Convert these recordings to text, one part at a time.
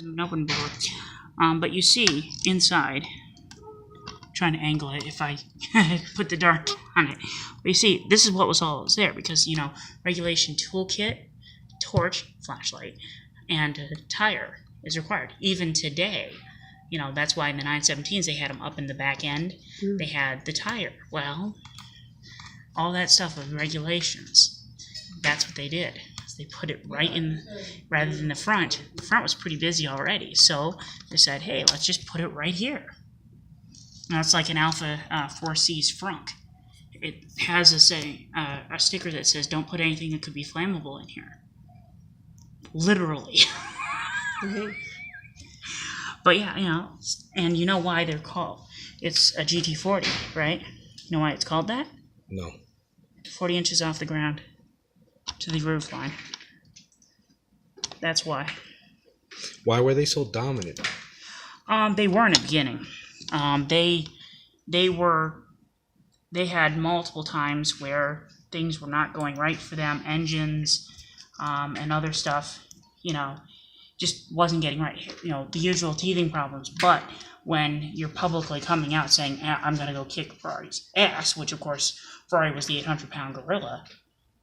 an open board. But you see inside, I'm trying to angle it if I put the dark on it. But you see, this is what was always there because, regulation toolkit, torch, flashlight, and a tire is required. Even today, that's why in the 917s they had them up in the back end. They had the tire. Well, all that stuff with regulations, that's what they did. They put it right in, rather than the front. The front was pretty busy already, so they said, hey, let's just put it right here. Now it's like an Alpha 4C's frunk. It has a sticker that says, don't put anything that could be flammable in here. Literally. But yeah, and you know why they're called. It's a GT40, right? You know why it's called that? No. 40 inches off the ground to the roof line. That's why. Why were they so dominant? They were in the beginning. They had multiple times where things were not going right for them. Engines, and other stuff, just wasn't getting right. The usual teething problems. But when you're publicly coming out saying, I'm going to go kick Ferrari's ass, which of course Ferrari was the 800-pound gorilla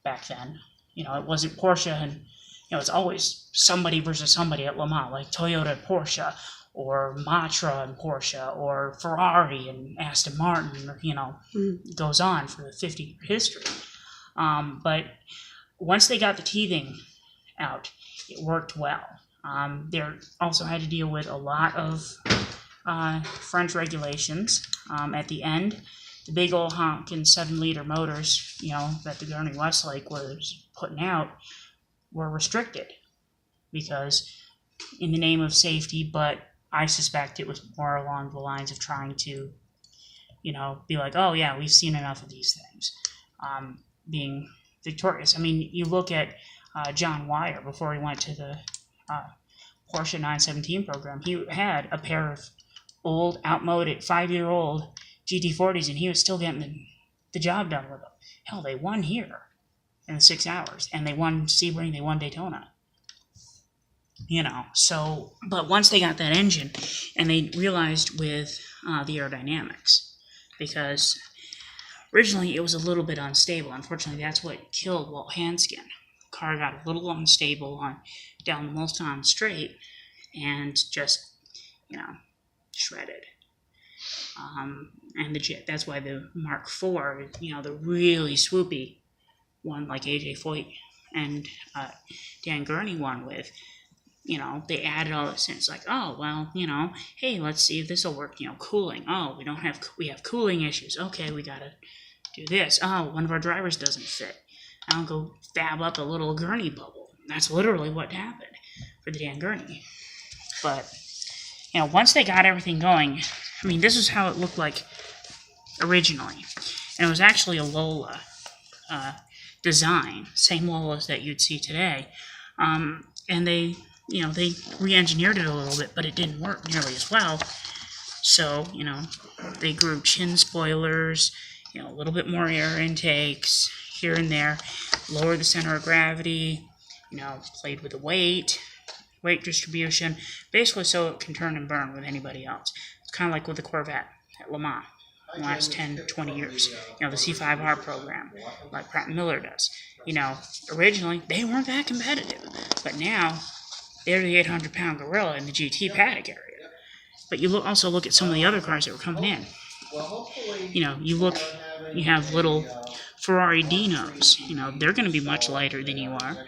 back then. It wasn't Porsche, and it's always somebody versus somebody at Le Mans, like Toyota and Porsche, or Matra and Porsche, or Ferrari and Aston Martin, It goes on for the 50-year history. But once they got the teething out, it worked well. They also had to deal with a lot of French regulations. At the end, the big old honking 7-liter motors, that the Gurney Westlake was putting out were restricted because in the name of safety, but I suspect it was more along the lines of trying to, be like, oh yeah, we've seen enough of these things, being victorious. I mean, you look at John Wyer before he went to the Porsche 917 program. He had a pair of old, outmoded, 5-year-old GT40s, and he was still getting the job done with them. Hell, they won here in the 6 hours, and they won Sebring, they won Daytona. So, but once they got that engine, and they realized with the aerodynamics, because originally it was a little bit unstable. Unfortunately, that's what killed Walt Hanskin. The car got a little unstable down the Mulsanne Straight, and just, shredded. And that's why the Mark IV, the really swoopy one like AJ Foyt and Dan Gurney won with, they added all this in. It's like, oh, well, hey, let's see if this will work, cooling. Oh, we have cooling issues. Okay, we got to do this. Oh, one of our drivers doesn't fit. I'll go fab up a little Gurney bubble. That's literally what happened for the Dan Gurney. But, once they got everything going, I mean, this is how it looked like originally. And it was actually a Lola design, same Lolas that you'd see today. And they re-engineered it a little bit, but it didn't work nearly as well. So, they grew chin spoilers, a little bit more air intakes here and there, lowered the center of gravity, played with the weight distribution, basically so it can turn and burn with anybody else. It's kind of like with the Corvette at Le Mans in the last 10, 20 years. The C5R program, like Pratt & Miller does. Originally, they weren't that competitive, but now they're the 800-pound gorilla in the GT paddock area. But you also look at some of the other cars that were coming in. You have little Ferrari Dinos. They're going to be much lighter than you are.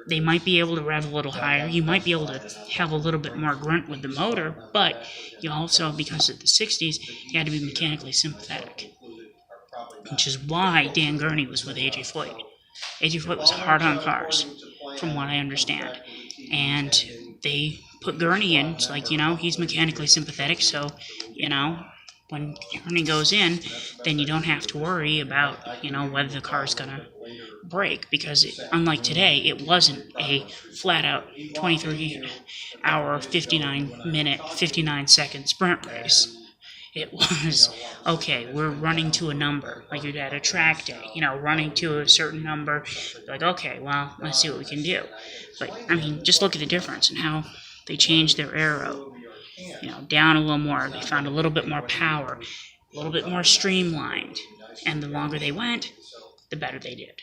They might be able to rev a little higher. You might be able to have a little bit more grunt with the motor, but you also, because of the 60s, you had to be mechanically sympathetic, which is why Dan Gurney was with AJ Foyt. AJ Foyt was hard on cars, from what I understand, and they put Gurney in. It's like, he's mechanically sympathetic, so, when Gurney goes in, then you don't have to worry about, whether the car's going to break, because unlike today, it wasn't a flat-out 23-hour, 59-minute, 59-second sprint race. It was, okay, we're running to a number, like you'd at a track day, running to a certain number, like, okay, well, let's see what we can do. But, I mean, just look at the difference in how They changed their aero, down a little more. They found a little bit more power, a little bit more streamlined. And the longer they went, the better they did.